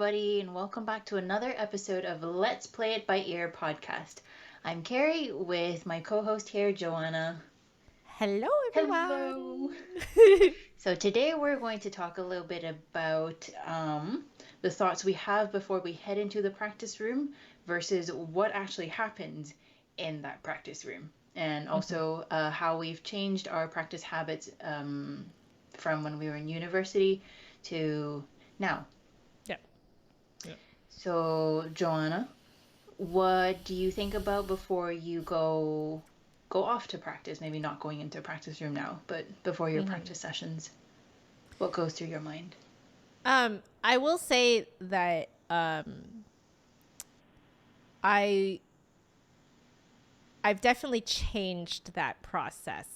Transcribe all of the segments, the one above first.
everybody, and welcome back to another episode of Let's Play It by Ear podcast. I'm Carrie with my co host here, Joanna. Hello, Hello! everyone. So, today we're going to talk a little bit about the thoughts we have before we head into the practice room versus what actually happens in that practice room, and Mhm. also how we've changed our practice habits from when we were in university to now. Yeah. Yeah. So, Joanna, what do you think about before you go off to practice? Maybe not going into a practice room now, but before your hmm practice sessions, what goes through your mind? I will say that I I've definitely changed that process,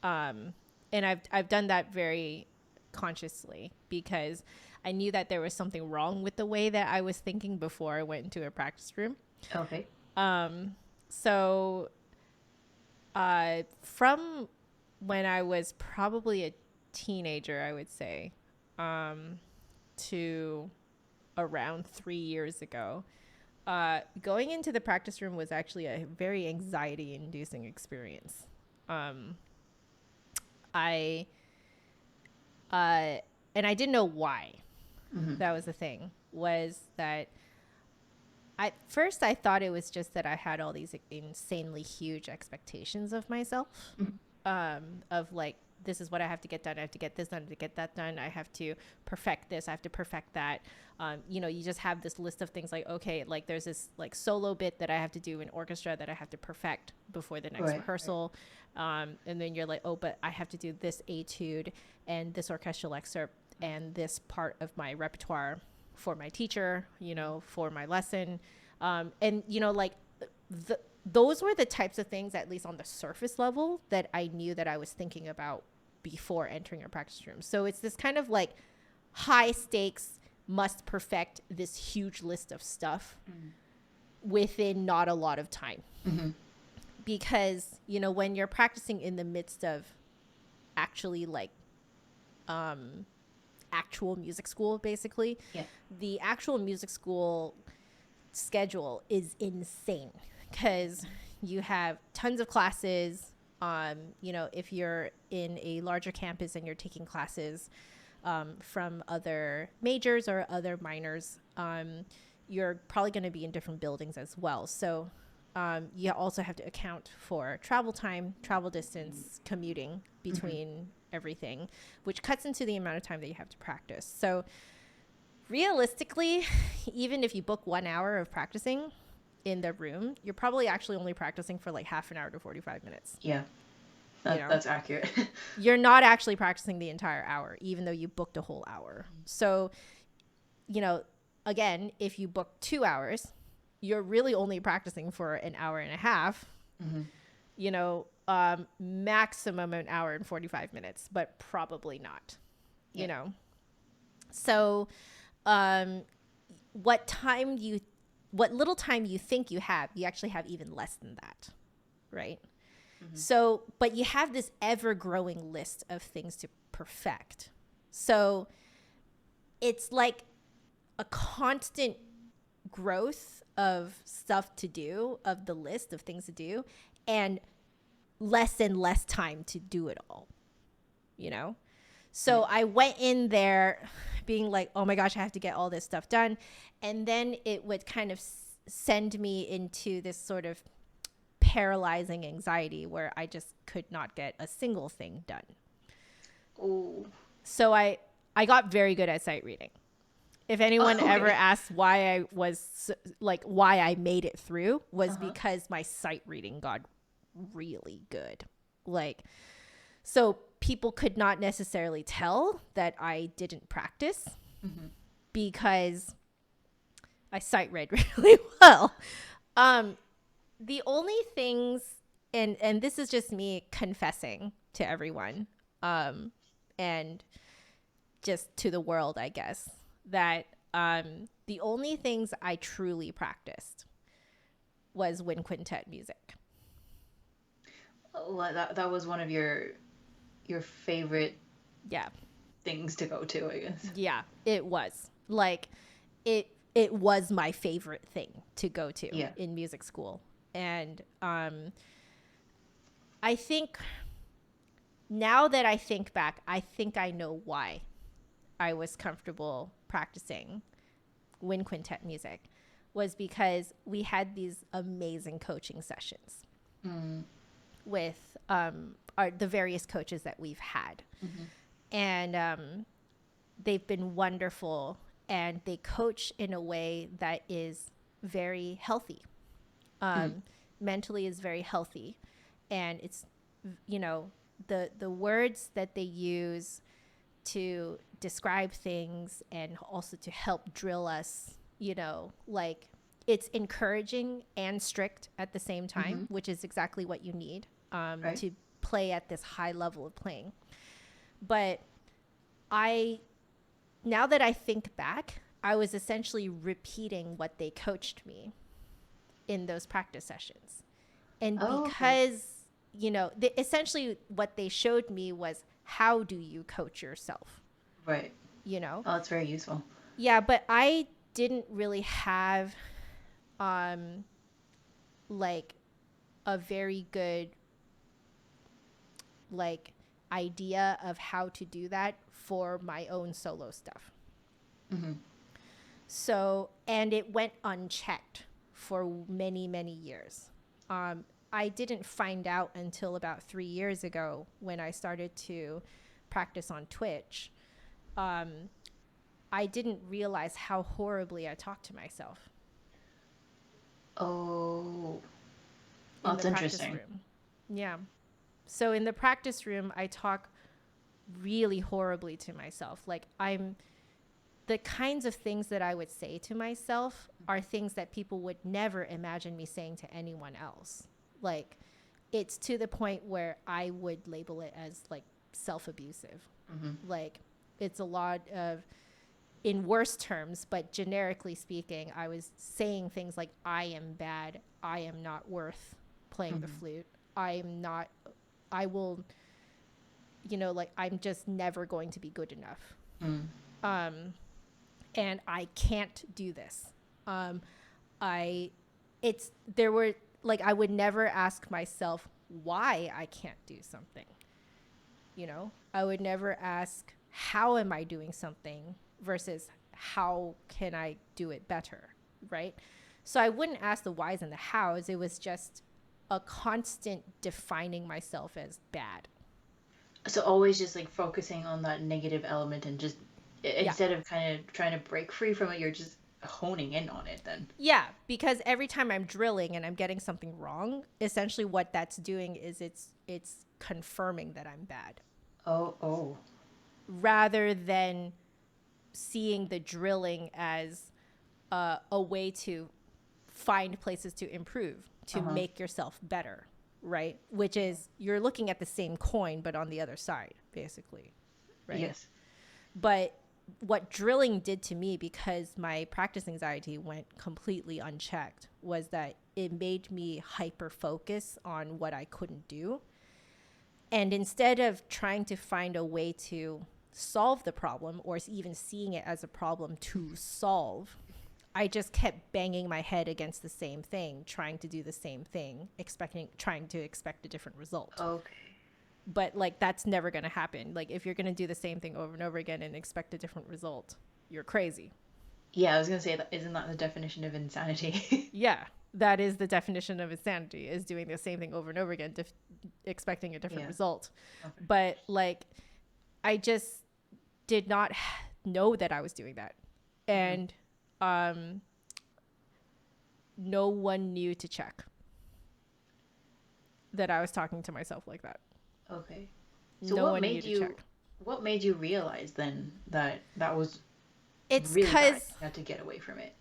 um, and I've done that very consciously because I knew that there was something wrong with the way that I was thinking before I went into a practice room. Okay. Um, so from when I was probably a teenager, I would say, um, to around 3 years ago. Going into the practice room was actually a very anxiety inducing experience. Um, I, uh, and I didn't know why. Mm-hmm. That was the thing, was that at first I thought it was just that I had all these insanely huge expectations of myself, of like, this is what I have to get done. I have to get this done to get that done. I have to perfect this. I have to perfect that. You just have this list of things like, okay, like there's this like solo bit that I have to do in orchestra that I have to perfect before the next Right. rehearsal. And then you're like, oh, but I have to do this etude and this orchestral excerpt and this part of my repertoire for my teacher, for my lesson. Like the, those were the types of things, at least on the surface level, that I knew that I was thinking about before entering a practice room. So it's this kind of like high stakes, must perfect this huge list of stuff within not a lot of time. Mm-hmm. Because, when you're practicing in the midst of actually like actual music school, basically, Yeah. the actual music school schedule is insane because you have tons of classes. If you're in a larger campus and you're taking classes from other majors or other minors, you're probably going to be in different buildings as well. So you also have to account for travel time, travel distance, commuting Mm-hmm. between everything, which cuts into the amount of time that you have to practice. So realistically, even if you book 1 hour of practicing in the room, you're probably actually only practicing for like half an hour to 45 minutes. Yeah. You That, know, that's accurate. you're not actually practicing the entire hour, even though you booked a whole hour. So, you know, again, if you book 2 hours, you're really only practicing for an hour and a half, Mm-hmm. maximum an hour and 45 minutes, but probably not, Yeah. you know. So, um, what time you what little time you think you have, you actually have even less than that, right? Mm-hmm. So, but you have this ever growing list of things to perfect. So, it's like a constant growth of stuff to do, of the list of things to do, and less and less time to do it all, you know? Yeah. So I went in there being like, oh my gosh, I have to get all this stuff done. And then it would kind of send me into this sort of paralyzing anxiety where I just could not get a single thing done. Oh. So I got very good at sight reading. If anyone ever Okay. asks why I was like why I made it through, Uh was huh. because my sight reading got really good. Like, so people could not necessarily tell that I didn't practice Mm-hmm. because I sight read really well. Um, the only things, and this is just me confessing to everyone, and just to the world, I guess, that the only things I truly practiced was wind quintet music. Well, that was one of your favorite Yeah, things to go to, I guess. yeah, it was like it was my favorite thing to go to Yeah. in music school. And I think now that I think back, I think I know why I was comfortable practicing wind quintet music, was because we had these amazing coaching sessions Mm. with the various coaches that we've had. Mm-hmm. And they've been wonderful, and they coach in a way that is very healthy. Mm. Mentally is very healthy, and it's, you know, the words that they use to describe things and also to help drill us, you know, like, it's encouraging and strict at the same time, Mm-hmm. which is exactly what you need Right. to play at this high level of playing. But I, now that I think back, I was essentially repeating what they coached me in those practice sessions. And Oh, okay. because, you know, essentially what they showed me was, how do you coach yourself, Right. you know? Oh, that's very useful. Yeah, but I didn't really have um like a very good like idea of how to do that for my own solo stuff. Mm-hmm. So, and it went unchecked for many, many years. I didn't find out until about 3 years ago when I started to practice on Twitch. Um, I didn't realize how horribly I talked to myself Oh, in that's the practice interesting. room. Yeah. So in the practice room, I talk really horribly to myself. Like, I'm the kinds of things that I would say to myself are things that people would never imagine me saying to anyone else. Like, it's to the point where I would label it as like self-abusive. Mm-hmm. Like, it's a lot of, in worse terms, but generically speaking, I was saying things like, I am bad, I am not worth playing the Mm-hmm. flute, I am not, I will, you know, like, I'm just never going to be good enough. Mm. Um, and I can't do this. Um, I, it's, there were, like, I would never ask myself why I can't do something. You know, I would never ask, how am I doing something versus how can I do it better? Right. So I wouldn't ask the whys and the hows. It was just a constant defining myself as bad. So always just like focusing on that negative element and just Yeah. instead of kind of trying to break free from it, you're just honing in on it then. Yeah, because every time I'm drilling and I'm getting something wrong, essentially what that's doing is it's confirming that I'm bad, Oh, oh. rather than seeing the drilling as a way to find places to improve, to Uh-huh. make yourself better, right? Which is, you're looking at the same coin but on the other side, basically, right? Yes. But what drilling did to me, because my practice anxiety went completely unchecked, was that it made me hyper focus on what I couldn't do. And instead of trying to find a way to solve the problem, or even seeing it as a problem to solve, I just kept banging my head against the same thing, trying to do the same thing, trying to expect a different result. Okay. But like, that's never going to happen. Like, if you're going to do the same thing over and over again and expect a different result, you're crazy. Yeah, I was gonna say that isn't that the definition of insanity? Yeah, that is the definition of insanity, is doing the same thing over and over again, expecting a different Yeah. result. Okay. But like, I just did not know that I was doing that. Mm-hmm. And um, no one knew to check that I was talking to myself like that. Okay. So No one knew to check. what made you realize then that that was It's really bad? because, You had to get away from it.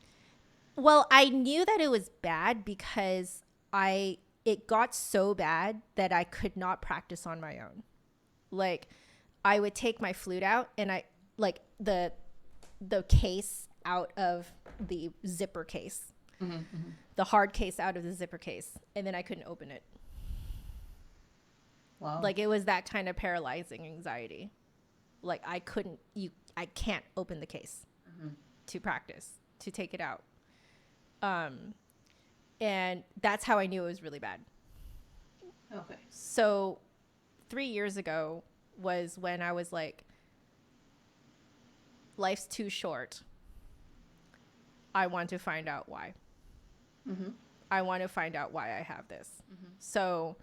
well, I knew that it was bad because it got so bad that I could not practice on my own. Like, I would take my flute out and I, like, the case out of the zipper case, Mm-hmm. Mm-hmm. the hard case out of the zipper case, and then I couldn't open it. Wow. Like, it was that kind of paralyzing anxiety. Like, I can't open the case Mm-hmm. to practice. to take it out. And that's how I knew it was really bad. Okay. So 3 years ago was when I was like, life's too short. I want to find out why. Mm-hmm. I want to find out why I have this. Mm-hmm. So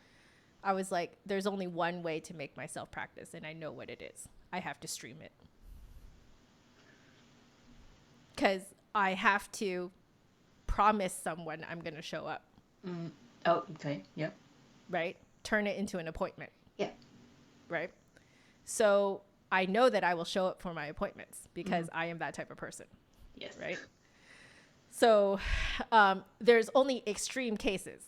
I was like, there's only one way to make myself practice, and I know what it is. I have to stream it. Because I have to promise someone I'm going to show up. Mm. Oh, okay. Yep. Right? Turn it into an appointment. Yeah. Right? So I know that I will show up for my appointments because I am that type of person. Yes. Right? So there's only extreme cases.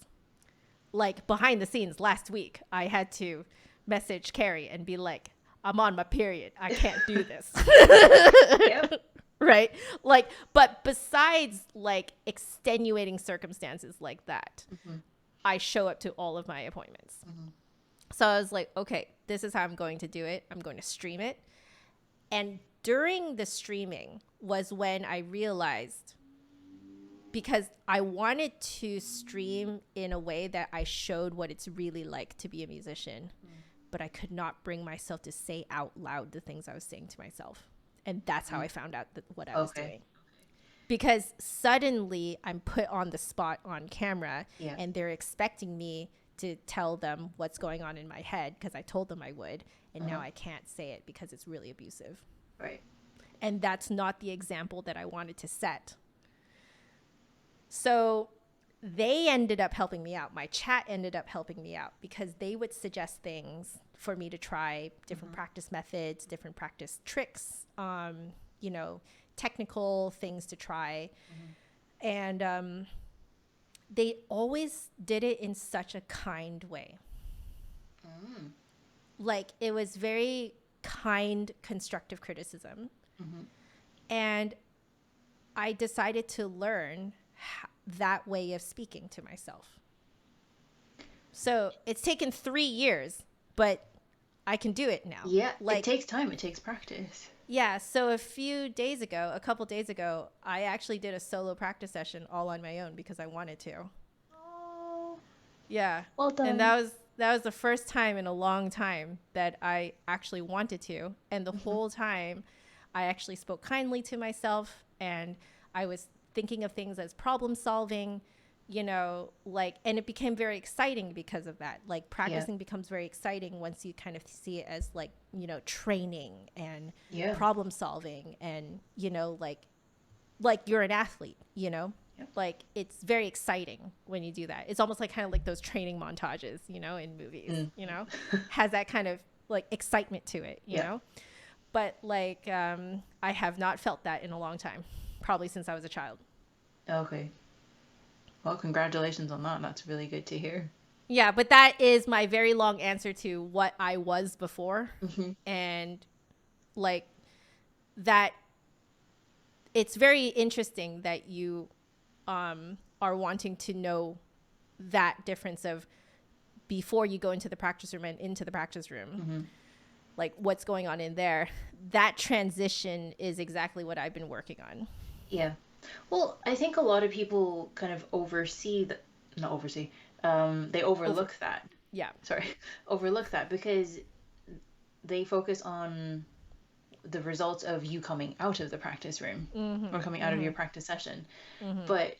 Like behind the scenes last week, I had to message Carrie and be like, I'm on my period. I can't do this. Yep. Right? Like, but besides like extenuating circumstances like that, I show up to all of my appointments. So I was like, okay, this is how I'm going to do it. I'm going to stream it. And during the streaming was when I realized, because I wanted to stream in a way that I showed what it's really like to be a musician, but I could not bring myself to say out loud the things I was saying to myself. And that's how I found out what I was doing. Because suddenly I'm put on the spot on camera, and they're expecting me to tell them what's going on in my head because I told them I would. And now I can't say it because it's really abusive. Right. And that's not the example that I wanted to set. So they ended up helping me out. My chat ended up helping me out because they would suggest things for me to try, different practice methods, different practice tricks, you know, technical things to try. And they always did it in such a kind way. Like it was very kind, constructive criticism. And I decided to learn that way of speaking to myself. So it's taken 3 years, but I can do it now. Yeah, like, it takes time. It takes practice. Yeah, so a couple days ago, I actually did a solo practice session all on my own because I wanted to. Oh. Yeah. Well done. And that was the first time in a long time that I actually wanted to. And the whole time, I actually spoke kindly to myself, and I was thinking of things as problem solving, you know, like, and it became very exciting because of that. Like practicing becomes very exciting once you kind of see it as like, you know, training and problem solving, and, you know, like you're an athlete, you know, like it's very exciting when you do that. It's almost like kind of like those training montages, you know, in movies, you know, has that kind of like excitement to it, you know, but like, I have not felt that in a long time. Probably since I was a child. Okay. Well, congratulations on that. That's really good to hear. Yeah, but that is my very long answer to what I was before. And like that, it's very interesting that you are wanting to know that difference of before you go into the practice room and into the practice room. Like what's going on in there. That transition is exactly what I've been working on. Yeah. Well, I think a lot of people kind of they overlook that. Yeah. Sorry. Overlook that because they focus on the results of you coming out of the practice room or coming out of your practice session. But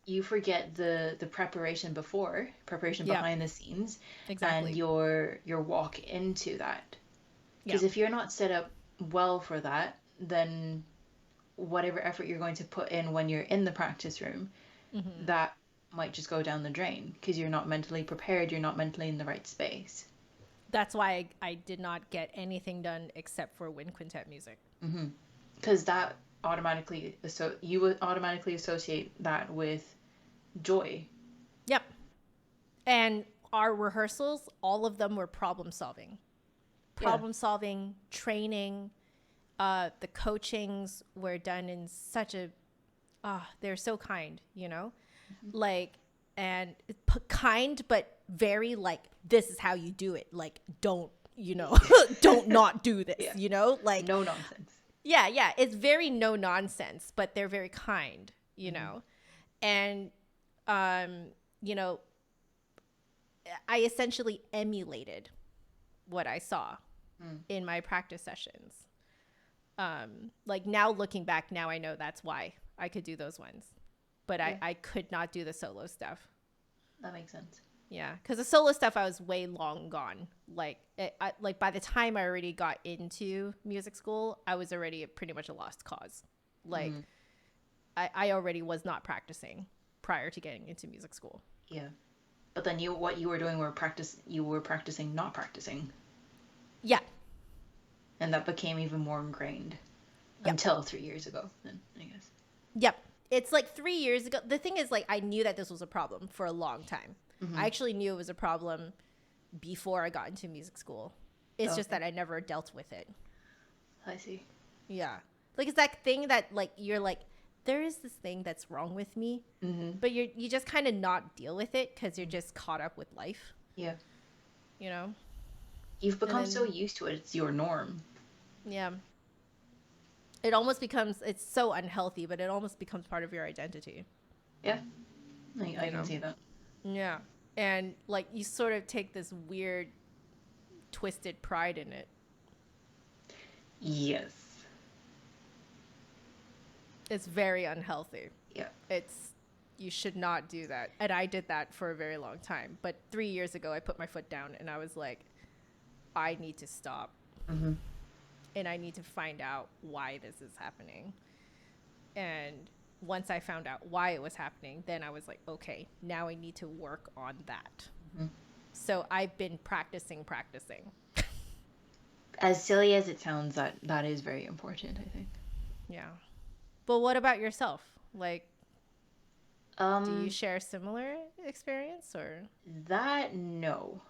you forget the preparation behind the scenes. Exactly. And your walk into that. Because if you're not set up well for that, then whatever effort you're going to put in when you're in the practice room, that might just go down the drain because you're not mentally prepared, you're not mentally in the right space. That's why I did not get anything done except for wind quintet music. Because that you would automatically associate that with joy. Yep. And our rehearsals, all of them were problem solving. Training. The coachings were done in such a, they're so kind, you know, like, and kind, but very like, this is how you do it. Like, don't, you know, don't not do this, you know, like no nonsense. Yeah, yeah. It's very no nonsense, but they're very kind, you Mm-hmm. know? And, um, you know, I essentially emulated what I saw Mm. in my practice sessions. Like now looking back, now I know that's why I could do those ones. But Yeah, I could not do the solo stuff. that makes sense. Yeah, because the solo stuff I was way long gone. Like by the time I already got into music school, I was already pretty much a lost cause. Like Mm-hmm. I already was not practicing prior to getting into music school. Yeah. But then what you were doing were you were practicing not practicing, Yeah, and that became even more ingrained yep, until 3 years ago. Then I guess. yep. It's like 3 years ago. The thing is, like, I knew that this was a problem for a long time. Mm-hmm. I actually knew it was a problem before I got into music school. It's just Okay, that I never dealt with it. I see. Yeah. Like it's that thing that like you're like there is this thing that's wrong with me, Mm-hmm. but you just kind of not deal with it cuz you're just caught up with life, Yeah, you know? you've And become so then used to it; it's your norm. yeah, it almost becomes it's so unhealthy, but it almost becomes part of your identity, Yeah, I you can know? see that. Yeah. And like you sort of take this weird twisted pride in it. Yes. It's very unhealthy. Yeah. It's you should not do that. And I did that for a very long time. But 3 years ago, I put my foot down and I was like, I need to stop Mm-hmm. and I need to find out why this is happening. And once I found out why it was happening, then I was like, okay, now I need to work on that. Mm-hmm. So I've been practicing. As silly as it sounds, that is very important, I think. Yeah. But what about yourself? Like, do you Um, share similar experience or? that no.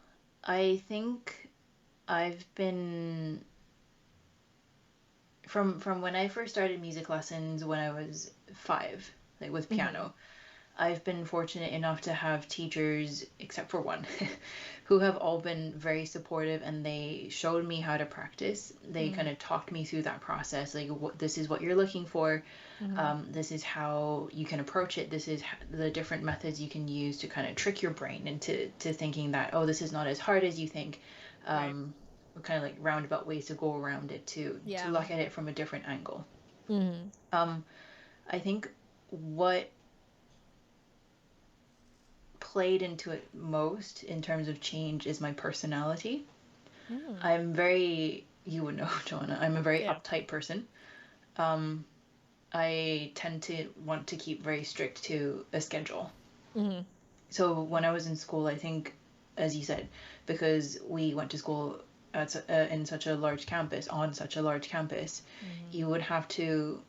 I think I've been from when I first started music lessons when I was 5, like with Mm-hmm. piano. I've been fortunate enough to have teachers, except for one, who have all been very supportive and they showed me how to practice. They Mm-hmm. kind of talked me through that process. Like, this is what you're looking for. Mm-hmm. This is how you can approach it. This is the different methods you can use to kind of trick your brain into thinking that, oh, this is not as hard as you think. Right. Um, kind of like roundabout ways to go around it to Yeah. look at it from a different angle. Mm-hmm. Um, I think what played into it most in terms of change is my personality. Mm. I'm very, you would know, Joanna, I'm a very Yeah. uptight person. Um, I tend to want to keep very strict to a schedule. Mm-hmm. So when I was in school, I think, as you said, because we went to school in such a large campus, on such a large campus, Mm-hmm. you would have to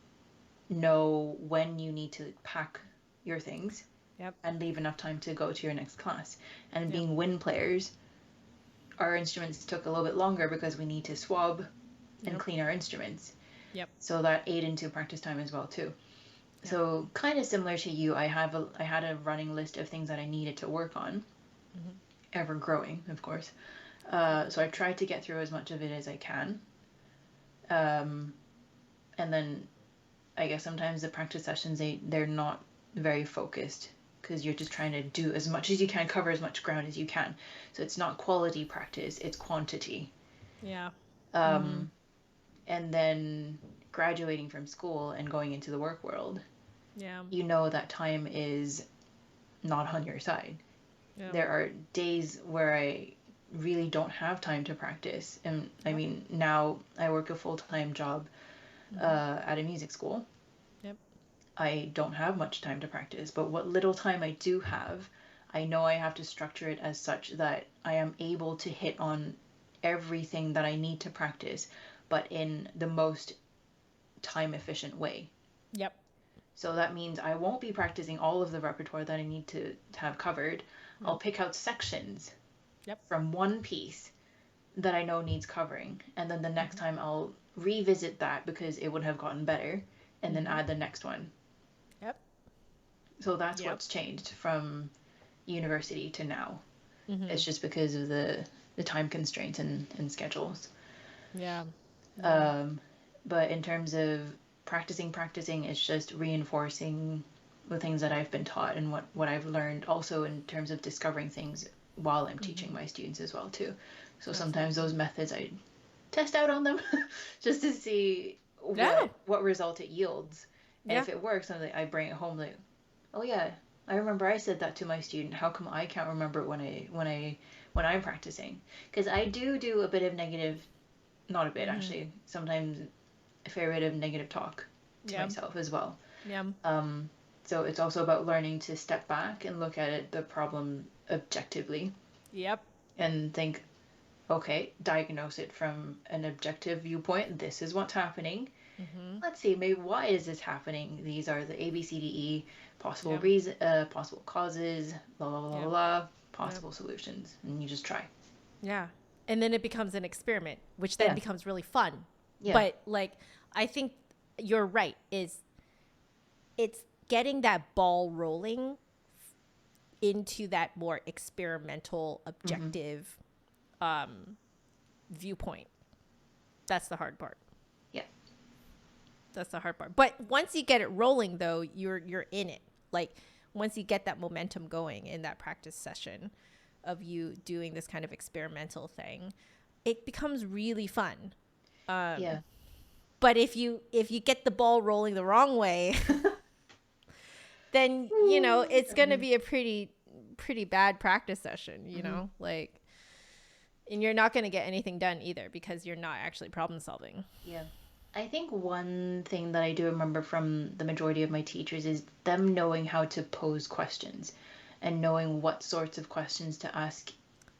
know when you need to pack your things Yep. and leave enough time to go to your next class. And Yep. being wind players, our instruments took a little bit longer because we need to swab and Yep. clean our instruments. Yep. So that ate into practice time as well too. Yep. So kind of similar to you, I had a running list of things that I needed to work on, Mm-hmm. ever growing, of course. So I've tried to get through as much of it as I can. Um, and then I guess sometimes the practice sessions they're not very focused because you're just trying to do as much as you can, cover as much ground as you can. So it's not quality practice, it's quantity. Yeah. Mm-hmm. Um, and then graduating from school and going into the work world, Yeah. you know that time is not on your side. Yep. There are days where I really don't have time to practice. And I Yep. mean, now I work a full time job Mm-hmm. at a music school. Yep. I don't have much time to practice, but what little time I do have, I know I have to structure it as such that I am able to hit on everything that I need to practice, but in the most time efficient way. Yep. So that means I won't be practicing all of the repertoire that I need to have covered. I'll Yep. pick out sections Yep. from one piece that I know needs covering, and then the next Mm-hmm. time I'll revisit that because it would have gotten better, and then Mm-hmm. add the next one. Yep. So that's Yep. what's changed from university to now. Mm-hmm. It's just because of the time constraints and schedules. Yeah. Yeah. Um, But in terms of practicing, it's just reinforcing the things that I've been taught and what I've learned, also in terms of discovering things while I'm teaching Mm-hmm. my students as well too. So sometimes Absolutely. those methods I test out on them just to see Yeah. what result it yields. And Yeah. if it works, I bring it home like, oh yeah, I remember I said that to my student. How come I can't remember it when I'm practicing? Because I do a bit of negative, not a bit Mm-hmm. actually, sometimes a fair bit of negative talk to Yeah. myself as well. Yeah. Um, so it's also about learning to step back and look at the problem objectively Yep. and think, okay, diagnose it from an objective viewpoint. This is what's happening. Mm-hmm. Let's see, maybe why is this happening? These are the ABCDE possible Yep. reason, possible causes, blah blah blah blah Yep. blah, Yep. possible solutions, and you just try. Yeah. And then it becomes an experiment, which then Yeah, becomes really fun. yeah, But like, I think you're right, is it's getting that ball rolling into that more experimental, mm-hmm. objective viewpoint. That's the hard part. Yeah, That's the hard part. But once you get it rolling though, you're in it. Like once you get that momentum going in that practice session of you doing this kind of experimental thing, it becomes really fun. yeah. But if you get the ball rolling the wrong way, then it's going to be a pretty bad practice session, Mm-hmm. like, and you're not going to get anything done either because you're not actually problem solving. Yeah. I think one thing that I do remember from the majority of my teachers is them knowing how to pose questions and knowing what sorts of questions to ask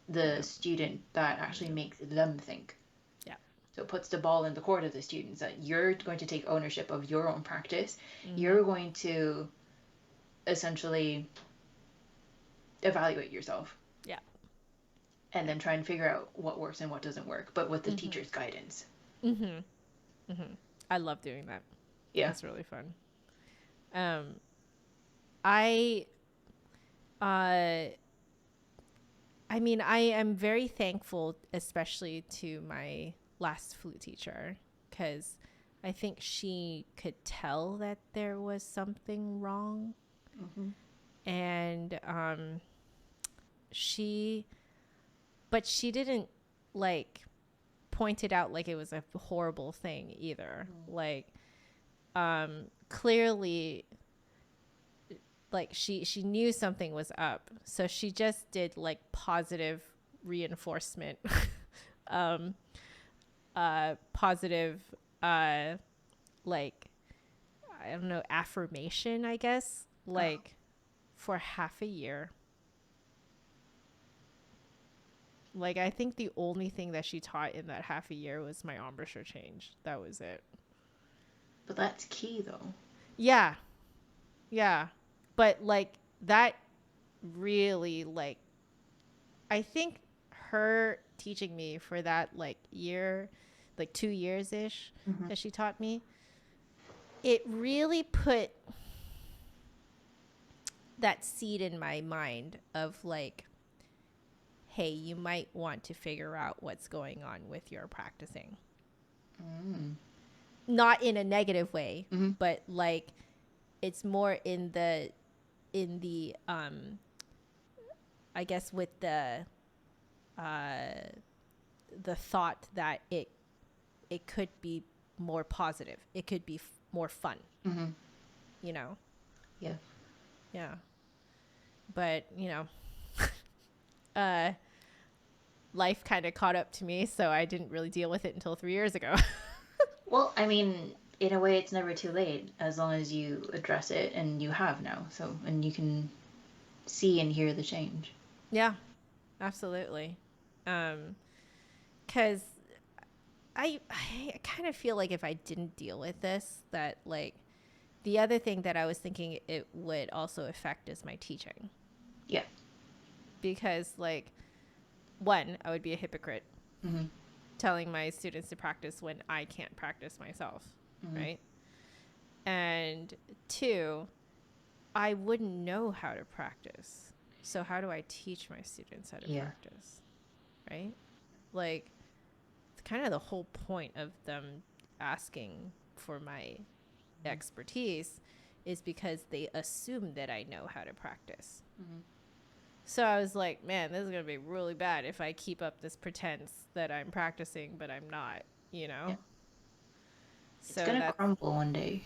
the Yeah. student that actually Yeah. makes them think. Yeah. So it puts the ball in the court of the students that you're going to take ownership of your own practice. Mm-hmm. You're going to essentially evaluate yourself Yeah. and Yeah. then try and figure out what works and what doesn't work, but with the Mm-hmm. teacher's guidance. Mm-hmm. Mm-hmm. I love doing that. Yeah. That's really fun. Um, I, uh, I mean, I am very thankful, especially to my last flute teacher, because I think she could tell that there was something wrong, Mm-hmm. and she, but she didn't like point it out like it was a horrible thing either. Like, clearly, like she knew something was up, so she just did like positive reinforcement, um positive, uh like, I don't know, affirmation, I guess, Oh, like for half a year. Like, I think the only thing that she taught in that half a year was my embouchure change. That was it. but that's key though. Yeah. Yeah. But like that really, like, I think her teaching me for that like year, like 2 years ish Mm-hmm. that she taught me, it really put that seed in my mind of like, hey, you might want to figure out what's going on with your practicing. Mm. Not in a negative way, Mm-hmm. but like it's more in the I guess with uh the thought that it could be more positive. It could be more fun, Mm-hmm. you know. Yeah. Yeah. But, uh life kind of caught up to me, so I didn't really deal with it until 3 years ago. Well, I mean, in a way, it's never too late as long as you address it, and you have now. So, and you can see and hear the change. Yeah, absolutely. Cuz I kind of feel like if I didn't deal with this, that like the other thing that I was thinking it would also affect is my teaching. Yeah. Because like, one, I would be a hypocrite Mm-hmm. telling my students to practice when I can't practice myself, Mm-hmm. right? And two, I wouldn't know how to practice. So how do I teach my students how to Yeah. practice? Right? Like, it's kind of the whole point of them asking for my expertise is because they assume that I know how to practice. Mm-hmm. So I was like, man, this is going to be really bad if I keep up this pretense that I'm practicing, but I'm not, you know? Yeah. It's So gonna that's crumble one day.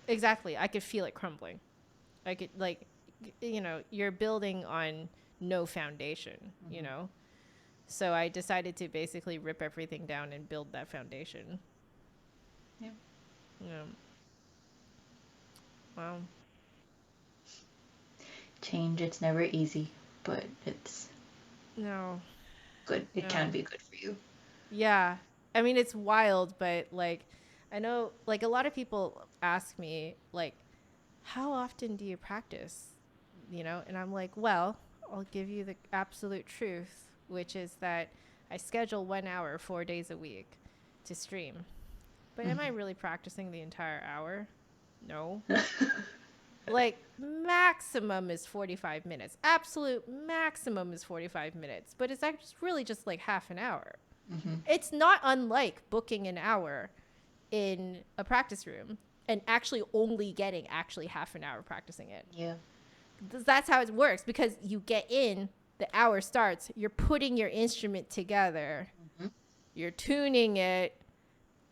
exactly. I could feel it crumbling. I could, like, you know, you're building on no foundation, you Mm-hmm. know? So I decided to basically rip everything down and build that foundation. Yeah. Yeah. Wow. Change, it's never easy, but it's No. good. It can No. be good for you. Yeah. I mean, it's wild, but like, I know, like, a lot of people ask me, like, how often do you practice? You know, and I'm like, well, I'll give you the absolute truth, which is that I schedule 1 hour, 4 days a week to stream. But am I Mm-hmm. really practicing the entire hour? No. Like, maximum is 45 minutes. Absolute maximum is 45 minutes. But it's actually really just like half an hour. Mm-hmm. It's not unlike booking an hour in a practice room and actually only getting actually half an hour practicing it. Yeah. That's how it works, because you get in, the hour starts, you're putting your instrument together, Mm-hmm. you're tuning it,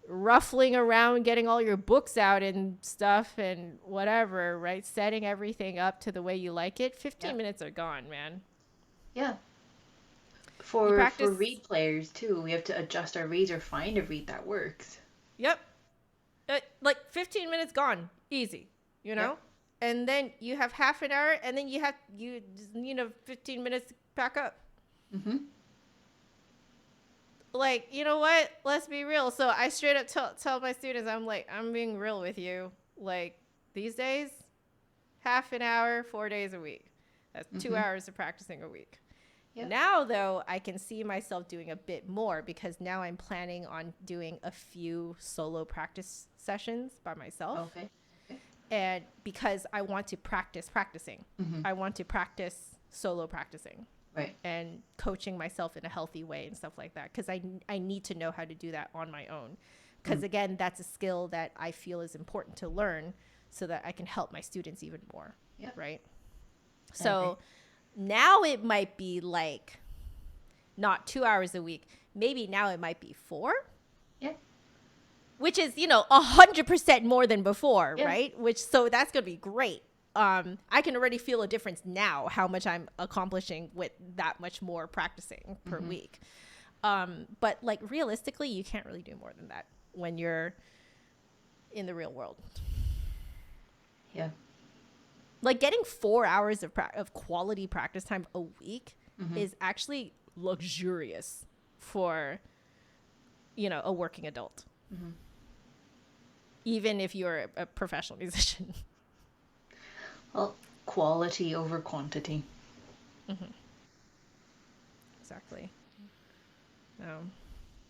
ruffling around, getting all your books out and stuff and whatever, right? Setting everything up to the way you like it. 15 Yeah. minutes are gone, man. Yeah. You For practice, reed players too, we have to adjust our reeds or find a reed that works. yep. Like 15 minutes gone, easy, you Yep. know? And then you have half an hour, and then you know, 15 minutes to pack up. Mm-hmm. Like, you know what? Let's be real. So I straight up tell my students, I'm like, I'm being real with you. Like, these days, half an hour, 4 days a week. That's two Mm-hmm. hours of practicing a week. Yep. Now, though, I can see myself doing a bit more, because now I'm planning on doing a few solo practice sessions by myself. Okay. Okay. And because I want to practice practicing, Mm-hmm. I want to practice solo practicing Right. and coaching myself in a healthy way and stuff like that, because I need to know how to do that on my own, because again, that's a skill that I feel is important to learn so that I can help my students even more. Yeah. Right. I So agree. now it might be like not 2 hours a week, maybe now it might be 4, Yeah. which is, you know, 100% more than before. Yeah. Right. Which, so that's going to be great. I can already feel a difference now, how much I'm accomplishing with that much more practicing per Mm-hmm. week. But like, realistically, you can't really do more than that when you're in the real world. Yeah. Like, getting 4 hours of quality practice time a week Mm-hmm. is actually luxurious for, you know, a working adult, Mm-hmm. even if you're a professional musician. Well, quality over quantity. Exactly.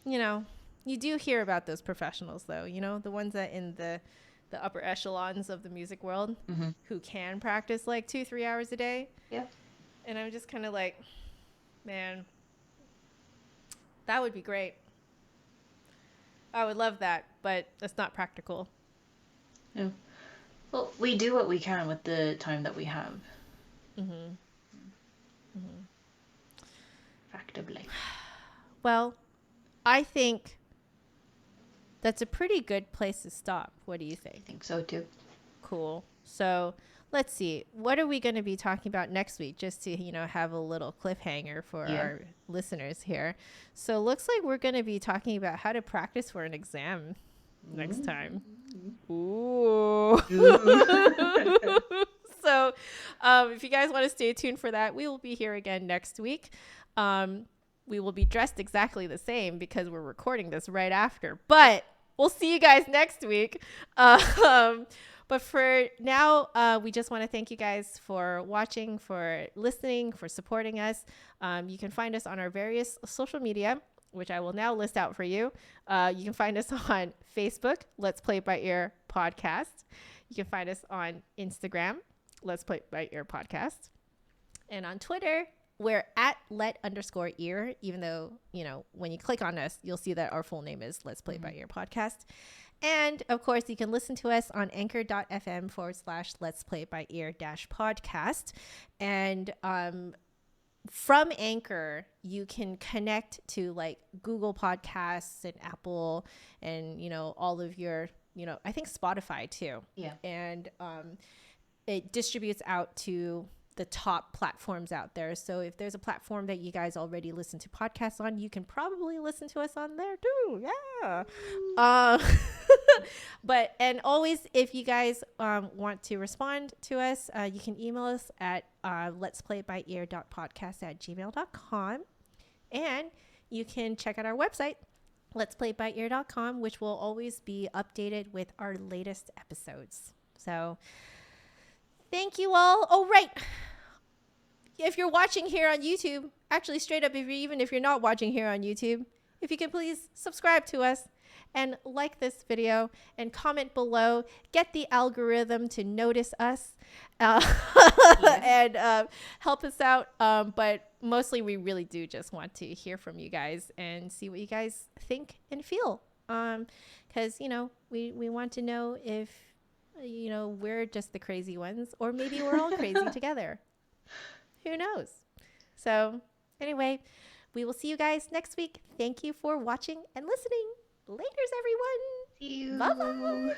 You know, you do hear about those professionals, though, you know, the ones that in the upper echelons of the music world Mm-hmm. who can practice like 2-3 hours a day. Yeah. And I'm just kind of like, man, that would be great. I would love that, but that's not practical. Yeah. Well, we do what we can with the time that we have. Mm-hmm. Fact of life. Well, I think that's a pretty good place to stop. What do you I think? think so too. Cool. So let's see. What are we going to be talking about next week? Just to, you know, have a little cliffhanger for Yeah. our listeners here. So looks like we're going to be talking about how to practice for an exam next time. Ooh. So if you guys want to stay tuned for that, we will be here again next week. We will be dressed exactly the same because we're recording this right after. But we'll see you guys next week. But for now, we just want to thank you guys for watching, for listening, for supporting us. You can find us on our various social media, which I will now list out for you. You can find us on Facebook, Let's Play It By Ear Podcast. You can find us on Instagram, Let's Play It By Ear Podcast. And on Twitter, we're at let_ear, even though, you know, when you click on us, you'll see that our full name is Let's Play by Ear Podcast. And of course, you can listen to us on anchor.fm/Let's Play by Ear -podcast. And from Anchor, you can connect to like Google Podcasts and Apple and, you know, all of your, you know, I think Spotify too. Yeah. And it distributes out to the top platforms out there. So if there's a platform that you guys already listen to podcasts on, you can probably listen to us on there too. Yeah. But, and always, if you guys want to respond to us, you can email us at letsplaybyear.podcast@gmail.com. And you can check out our website, letsplaybyear.com, which will always be updated with our latest episodes. So thank you all. Oh, right. If you're watching here on YouTube, actually straight up, even if you're not watching here on YouTube, if you could please subscribe to us and like this video and comment below, get the algorithm to notice us and help us out. But mostly we really do just want to hear from you guys and see what you guys think and feel. Because, you know, we want to know if, you know, we're just the crazy ones, or maybe we're all crazy together. Who knows? So anyway, we will see you guys next week. Thank you for watching and listening. Laters, everyone. See you. Bye-bye.